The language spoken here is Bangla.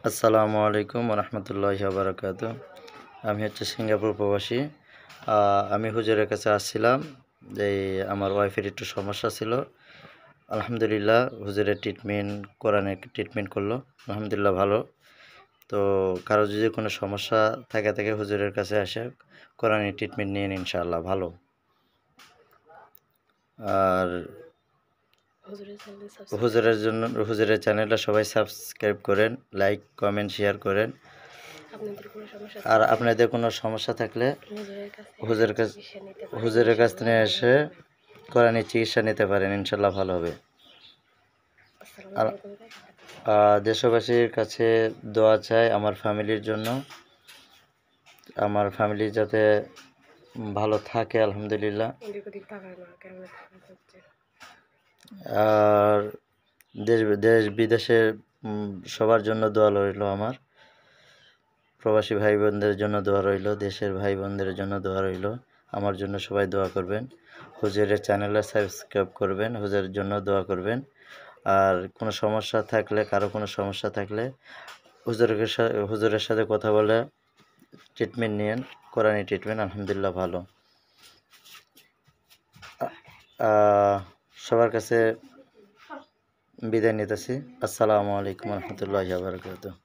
আসসালামু আলাইকুম রহমতুল্লাহি ওয়া বারাকাতুহু। আমি হচ্ছে সিঙ্গাপুর প্রবাসী। আমি হুজুরের কাছে আসছিলাম যে আমার ওয়াইফের একটু সমস্যা ছিল। আলহামদুলিল্লাহ হুজুরের কোরআনের ট্রিটমেন্ট করলো। আলহামদুলিল্লাহ ভালো। তো কারো যদি কোনো সমস্যা থাকে হুজুরের কাছে এসে কোরআনের ট্রিটমেন্ট নিন, ইনশাআল্লাহ ভালো। আর হুজুরের চ্যানেলটা সবাই সাবস্ক্রাইব করেন, লাইক, কমেন্ট, শেয়ার করেন। আর আপনাদের কোনো সমস্যা থাকলে হুজুরের কাছ থেকে এসে কোরআনের চিকিৎসা নিতে পারেন, ইনশাল্লাহ ভালো হবে। দেশবাসীর কাছে দোয়া চাই আমার ফ্যামিলির জন্য, আমার ফ্যামিলি যাতে ভালো থাকে আলহামদুলিল্লাহ। আর দেশ বিদেশের সবার জন্য দোয়া রইল। আমার প্রবাসী ভাই বোনদের জন্য দোয়া রইল, দেশের ভাই বোনদের জন্য দোয়া রইল। আমার জন্য সবাই দোয়া করবেন, হুজুরের চ্যানেলে সাবস্ক্রাইব করবেন, হুজুরের জন্য দোয়া করবেন। আর কোনো সমস্যা থাকলে, কারো কোনো সমস্যা থাকলে হুজুরের সাথে কথা বলে ট্রিটমেন্ট নিন, কোরআনি ট্রিটমেন্ট, আলহামদুলিল্লাহ ভালো। সবার কাছে বিদায় নিতেছি। আসসালামু আলাইকুম রহমতুল্লাহি ওয়া বারাকাতুহু।